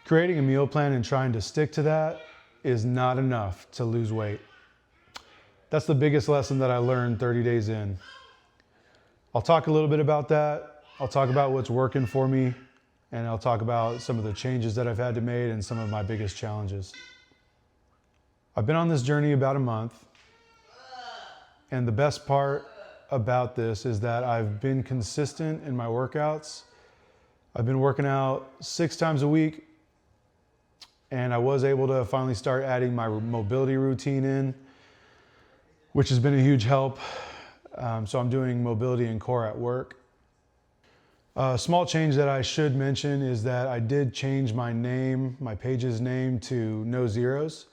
Creating a meal plan and trying to stick to that is not enough to lose weight. That's the biggest lesson that I learned 30 days in. I'll talk a little bit about that. I'll talk about what's working for me, and I'll talk about some of the changes that I've had to make and some of my biggest challenges. I've been on this journey about a month, and the best part about this is that I've been consistent in my workouts. I've been working out 6 times a week, and I was able to finally start adding my mobility routine in, which has been a huge help. So I'm doing mobility and core at work. A small change that I should mention is that I did change my name, my page's name, to No Zeros.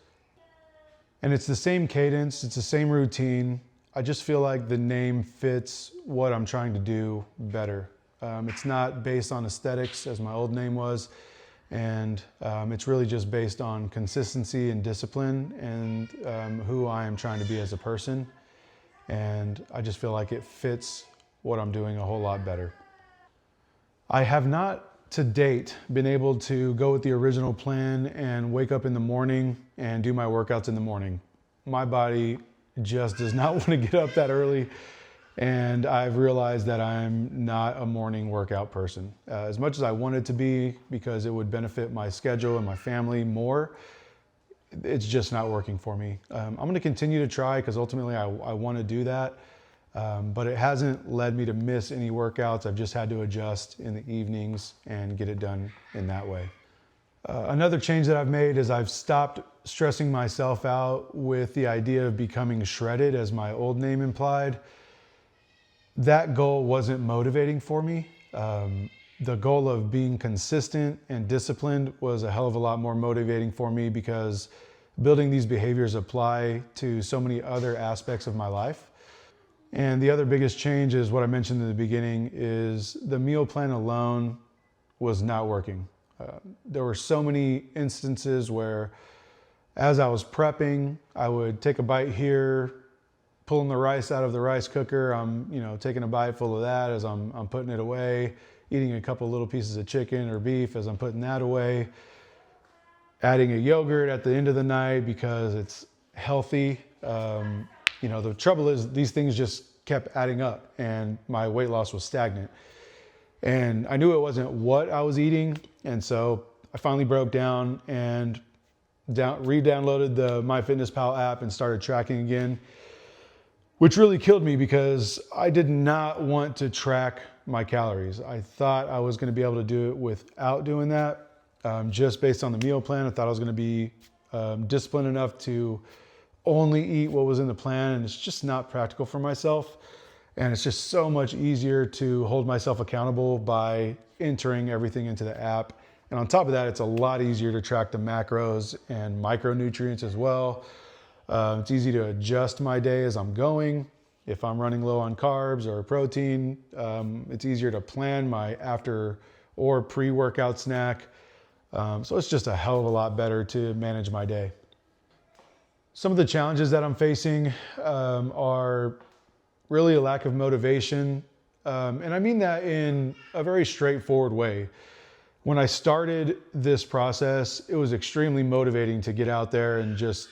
And it's the same cadence, it's the same routine. I just feel like the name fits what I'm trying to do better. It's not based on aesthetics as my old name was. And it's really just based on consistency and discipline and who I am trying to be as a person. And I just feel like it fits what I'm doing a whole lot better. I have not to date been able to go with the original plan and wake up in the morning and do my workouts in the morning. My body just does not want to get up that early. And I've realized that I'm not a morning workout person. As much as I want it to be, because it would benefit my schedule and my family more, it's just not working for me. I'm going to continue to try because ultimately I want to do that. But it hasn't led me to miss any workouts. I've just had to adjust in the evenings and get it done in that way. Another change that I've made is I've stopped stressing myself out with the idea of becoming shredded, as my old name implied. That goal wasn't motivating for me. The goal of being consistent and disciplined was a hell of a lot more motivating for me because building these behaviors apply to so many other aspects of my life. And the other biggest change is what I mentioned in the beginning is the meal plan alone was not working. There were so many instances where as I was prepping, I would take a bite here, pulling the rice out of the rice cooker. I'm, taking a bite full of that as I'm putting it away, eating a couple little pieces of chicken or beef as I'm putting that away, adding a yogurt at the end of the night because it's healthy. The trouble is these things just kept adding up and my weight loss was stagnant. And I knew it wasn't what I was eating. And so I finally broke down and re-downloaded the MyFitnessPal app and started tracking again, which really killed me because I did not want to track my calories. I thought I was going to be able to do it without doing that. Just based on the meal plan, I thought I was going to be disciplined enough to only eat what was in the plan, and it's just not practical for myself. And it's just so much easier to hold myself accountable by entering everything into the app. And on top of that, it's a lot easier to track the macros and micronutrients as well. It's easy to adjust my day as I'm going. If I'm running low on carbs or protein, it's easier to plan my after or pre-workout snack. So it's just a hell of a lot better to manage my day. Some of the challenges that I'm facing are really a lack of motivation. And I mean that in a very straightforward way. When I started this process, it was extremely motivating to get out there and just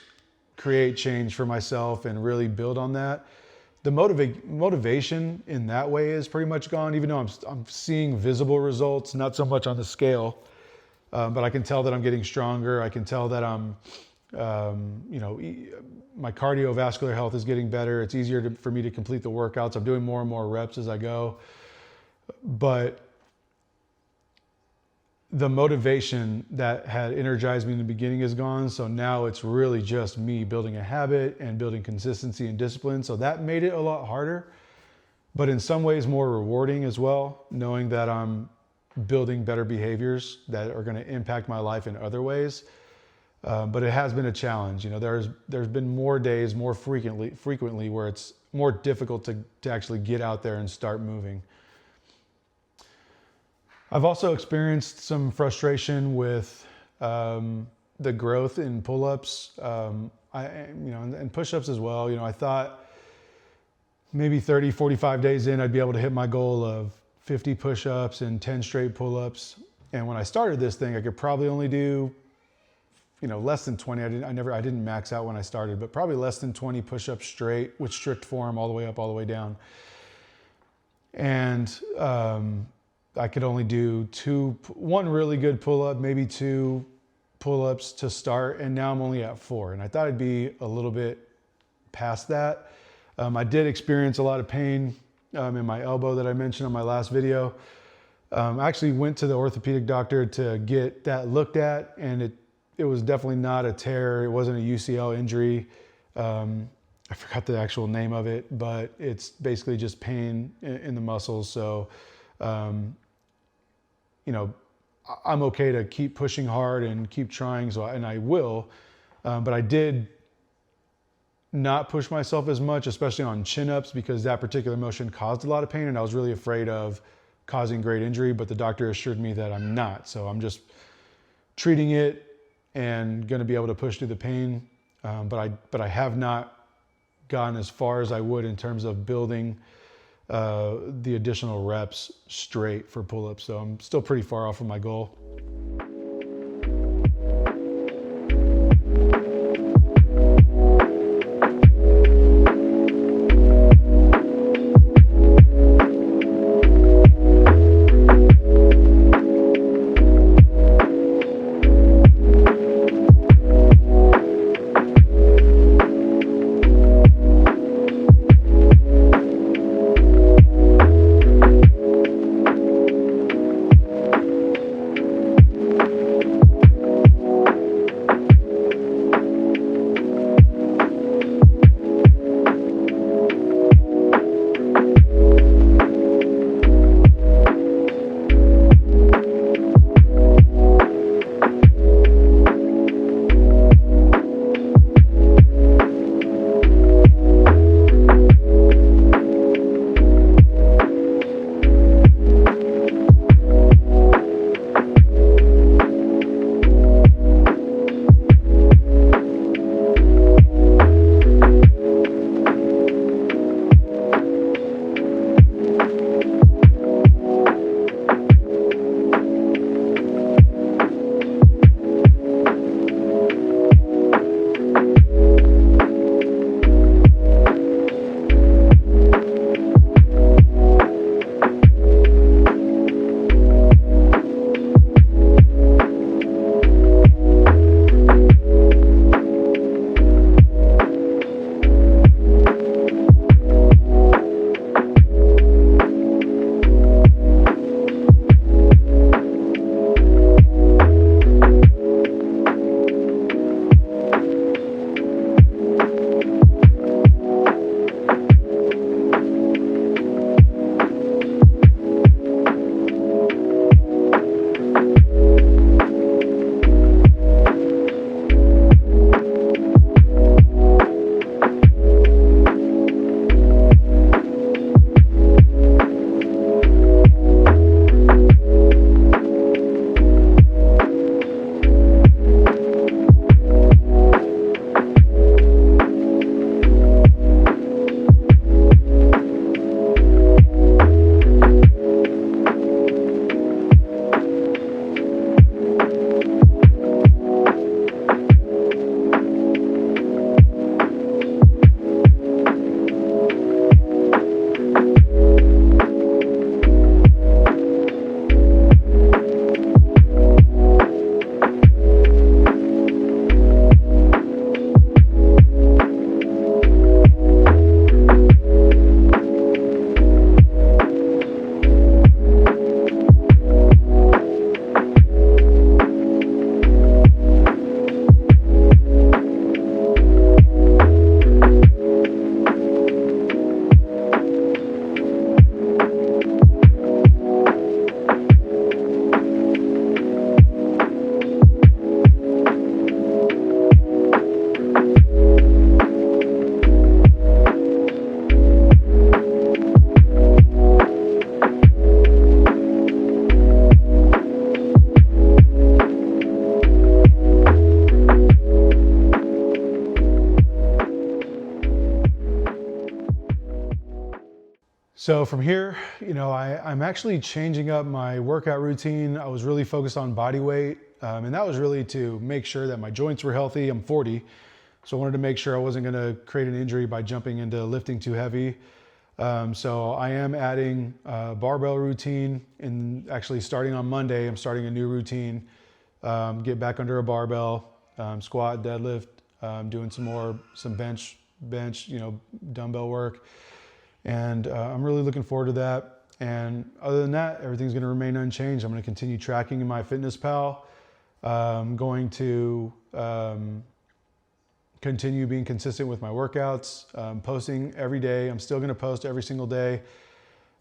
create change for myself and really build on that. The motivation in that way is pretty much gone, even though I'm seeing visible results, not so much on the scale, but I can tell that I'm getting stronger. I can tell that my cardiovascular health is getting better. It's easier for me to complete the workouts. I'm doing more and more reps as I go. But the motivation that had energized me in the beginning is gone. So now it's really just me building a habit and building consistency and discipline. So that made it a lot harder, but in some ways more rewarding as well, knowing that I'm building better behaviors that are going to impact my life in other ways. But it has been a challenge. There's been more days, more frequently where it's more difficult to actually get out there and start moving. I've also experienced some frustration with the growth in pull-ups, and push-ups as well. I thought maybe 30, 45 days in, I'd be able to hit my goal of 50 push-ups and 10 straight pull-ups. And when I started this thing, I could probably only do, less than 20. I didn't max out when I started, but probably less than 20 push-ups straight with strict form all the way up, all the way down. And I could only do one really good pull-up, maybe 2 pull-ups to start, and now I'm only at 4. And I thought I'd be a little bit past that. I did experience a lot of pain in my elbow that I mentioned on my last video. I actually went to the orthopedic doctor to get that looked at, and it was definitely not a tear. It wasn't a UCL injury. I forgot the actual name of it, but it's basically just pain in the muscles. So, I'm okay to keep pushing hard and keep trying. And I will, but I did not push myself as much, especially on chin-ups, because that particular motion caused a lot of pain, and I was really afraid of causing great injury, but the doctor assured me that I'm not. So I'm just treating it and going to be able to push through the pain. But I have not gone as far as I would in terms of building the additional reps straight for pull-ups. So I'm still pretty far off from my goal. So from here, I'm actually changing up my workout routine. I was really focused on body weight, and that was really to make sure that my joints were healthy. I'm 40, so I wanted to make sure I wasn't going to create an injury by jumping into lifting too heavy. So I am adding a barbell routine, and actually starting on Monday, I'm starting a new routine. Get back under a barbell, squat, deadlift, doing some bench, dumbbell work. And I'm really looking forward to that. And other than that, everything's going to remain unchanged. I'm going to continue tracking in MyFitnessPal. I'm going to continue being consistent with my workouts, posting every day. I'm still going to post every single day.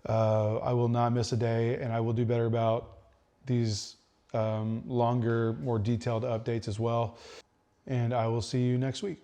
I will not miss a day, and I will do better about these longer, more detailed updates as well. And I will see you next week.